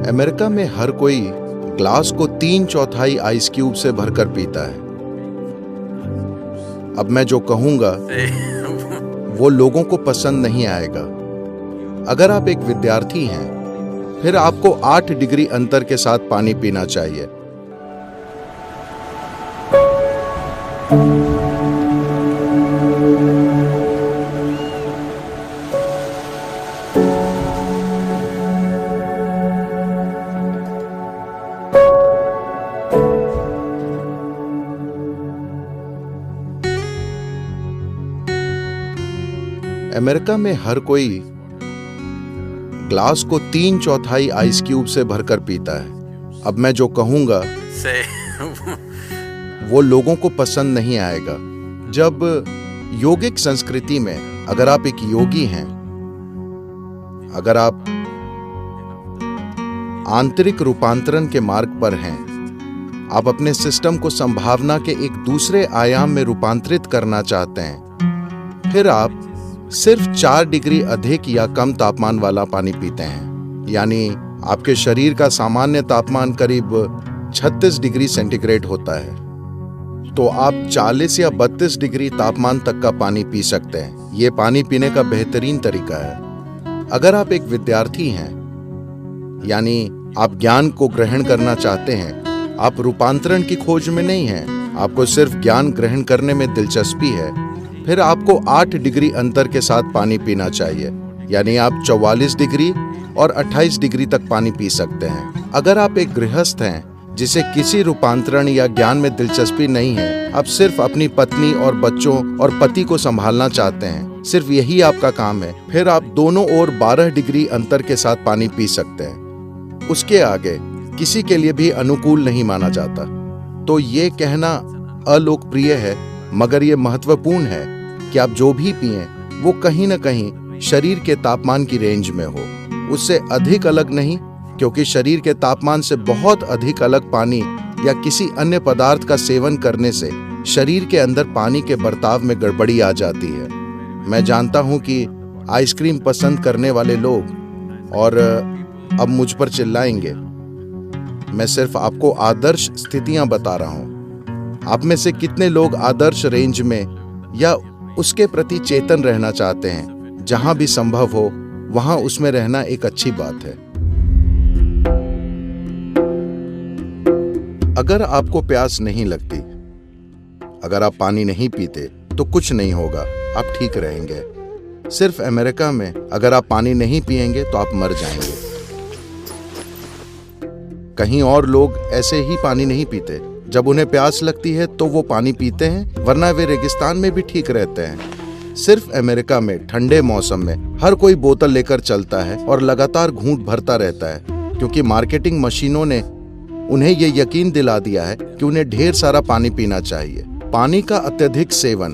America में हर कोई glass को 3/4 आइस क्यूब से भरकर पीता है। अब मैं जो कहूंगा वो लोगों को पसंद नहीं आएगा। अगर आप एक विद्यार्थी हैं, फिर आपको 8 डिग्री अंतर के साथ पानी पीना चाहिए। अमेरिका में हर कोई ग्लास को 3/4 आइस क्यूब से भरकर पीता है। अब मैं जो कहूंगा वो लोगों को पसंद नहीं आएगा। जब योगिक संस्कृति में अगर आप एक योगी हैं, अगर आप आंतरिक रूपांतरण के मार्ग पर हैं, आप अपने सिस्टम को संभावना के एक दूसरे आयाम में रूपांतरित करना चाहते हैं, फिर आप सिर्फ 4 डिग्री अधिक या कम तापमान वाला पानी पीते हैं। यानी आपके शरीर का सामान्य तापमान करीब 36 डिग्री सेंटीग्रेड होता है, तो आप 40 या 32 डिग्री तापमान तक का पानी पी सकते हैं। ये पानी पीने का बेहतरीन तरीका है। अगर आप एक विद्यार्थी हैं, यानी आप ज्ञान को ग्रहण करना चाहते हैं, आप रूपांतरण की खोज में नहीं हैं, आपको सिर्फ ज्ञान ग्रहण करने में दिलचस्पी है, फिर आपको 8 डिग्री अंतर के साथ पानी पीना चाहिए। यानी आप 44 डिग्री और 28 डिग्री तक पानी पी सकते हैं। अगर आप एक गृहस्थ हैं जिसे किसी रूपांतरण या ज्ञान में दिलचस्पी नहीं है, आप सिर्फ अपनी पत्नी और बच्चों और पति को संभालना चाहते हैं, सिर्फ यही आपका काम है, फिर आप दोनों ओर 12 डिग्री अंतर के साथ पानी पी सकते हैं। उसके आगे किसी के लिए भी अनुकूल नहीं माना जाता। तो ये कहना अलोकप्रिय है, मगर ये महत्वपूर्ण है कि आप जो भी पिएं वो कहीं न कहीं शरीर के तापमान की रेंज में हो, उससे अधिक अलग नहीं, क्योंकि शरीर के तापमान से बहुत अधिक अलग पानी या किसी अन्य पदार्थ का सेवन करने से शरीर के अंदर पानी के बर्ताव में गड़बड़ी आ जाती है। मैं जानता हूं कि आइसक्रीम पसंद करने वाले लोग और अब मुझ पर चिल्लाएंगे। मैं सिर्फ आपको आदर्श स्थितियां बता रहा हूं। आप में से कितने लोग आदर्श रेंज में या उसके प्रति चेतन रहना चाहते हैं? जहां भी संभव हो वहां उसमें रहना एक अच्छी बात है। अगर आपको प्यास नहीं लगती, अगर आप पानी नहीं पीते, तो कुछ नहीं होगा, आप ठीक रहेंगे। सिर्फ अमेरिका में अगर आप पानी नहीं पिएंगे तो आप मर जाएंगे। कहीं और लोग ऐसे ही पानी नहीं पीते। जब उन्हें प्यास लगती है तो वो पानी पीते हैं, वरना वे रेगिस्तान में भी ठीक रहते हैं। सिर्फ अमेरिका में ठंडे मौसम में हर कोई बोतल लेकर चलता है और लगातार घूंट भरता रहता है, क्योंकि मार्केटिंग मशीनों ने उन्हें ये यकीन दिला दिया है कि उन्हें ढेर सारा पानी पीना चाहिए। पानी का अत्यधिक सेवन,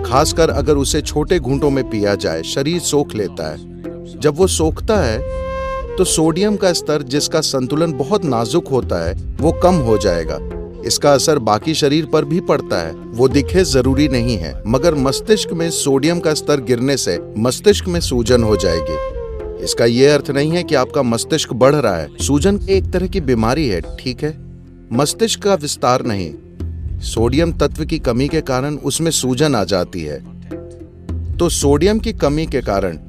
खासकर अगर उसे छोटे घूंटों में पिया जाए, शरीर सोख लेता है। जब वो सोखता है तो सोडियम का स्तर, जिसका संतुलन बहुत नाजुक होता है, वो कम हो जाएगा। इसका असर बाकी शरीर पर भी पड़ता है। वो दिखे जरूरी नहीं है, मगर मस्तिष्क में सोडियम का स्तर गिरने से मस्तिष्क में सूजन हो जाएगी। इसका ये अर्थ नहीं है कि आपका मस्तिष्क बढ़ रहा है। सूजन एक तरह की बीमारी है, ठीक है, मस्तिष्क का विस्तार नहीं। सोडियम तत्व की कमी के कारण उसमें सूजन आ जाती है। तो सोडियम की कमी के कारण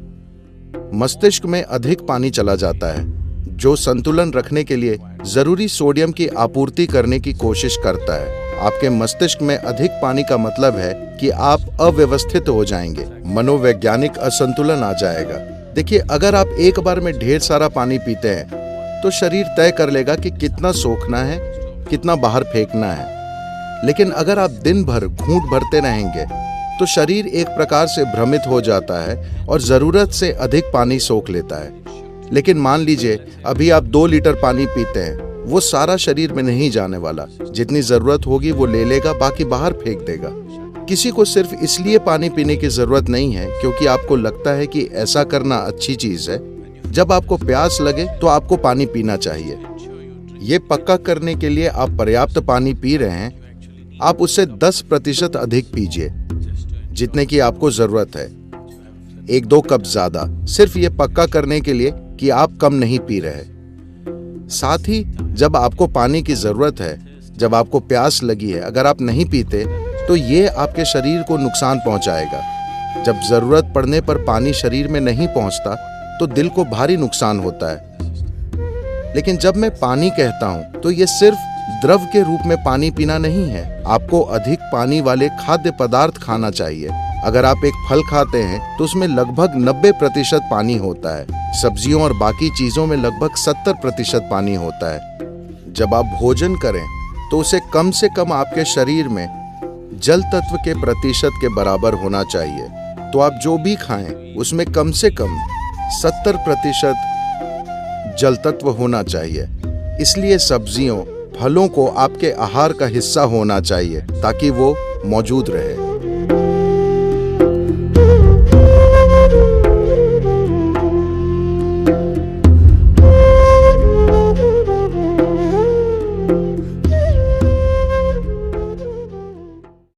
मस्तिष्क में अधिक पानी चला जाता है, जो संतुलन रखने के लिए जरूरी सोडियम की आपूर्ति करने की कोशिश करता है। आपके मस्तिष्क में अधिक पानी का मतलब है कि आप अव्यवस्थित हो जाएंगे, मनोवैज्ञानिक असंतुलन आ जाएगा। देखिए, अगर आप एक बार में ढेर सारा पानी पीते हैं तो शरीर तय कर लेगा कि कितना सोखना है, कितना बाहर फेंकना है। लेकिन अगर आप दिन भर घूंट भरते रहेंगे तो शरीर एक प्रकार से भ्रमित हो जाता है और जरूरत से अधिक पानी सोख लेता है। लेकिन मान लीजिए अभी आप 2 लीटर पानी पीते हैं, वो सारा शरीर में नहीं जाने वाला। जितनी जरूरत होगी वो ले लेगा, बाकी बाहर फेंक देगा। किसी को सिर्फ इसलिए पानी पीने की जरूरत नहीं है क्योंकि आपको लगता है कि ऐसा करना अच्छी चीज है। जब आपको प्यास लगे तो आपको पानी पीना चाहिए। ये पक्का करने के लिए आप पर्याप्त पानी पी रहे हैं, आप उससे 10% अधिक पीजिए, जितने की आपको जरूरत है। 1-2 कप ज्यादा, सिर्फ ये पक्का करने के लिए कि आप कम नहीं पी रहे। साथ ही जब आपको पानी की जरूरत है, जब आपको प्यास लगी है, अगर आप नहीं पीते तो ये आपके शरीर को नुकसान पहुंचाएगा। जब जरूरत पड़ने पर पानी शरीर में नहीं पहुंचता तो दिल को भारी नुकसान होता है। लेकिन जब मैं पानी कहता हूं तो ये सिर्फ द्रव के रूप में पानी पीना नहीं है। आपको अधिक पानी वाले खाद्य पदार्थ खाना चाहिए। अगर आप एक फल खाते हैं तो उसमें लगभग 90% पानी होता है। सब्जियों और बाकी चीजों में लगभग 70% पानी होता है। जब आप भोजन करें तो उसे कम से कम आपके शरीर में जल तत्व के प्रतिशत के बराबर होना चाहिए। तो आप जो भी खाएं उसमें कम से कम 70% जल तत्व होना चाहिए। इसलिए सब्जियों, फलों को आपके आहार का हिस्सा होना चाहिए ताकि वो मौजूद रहे।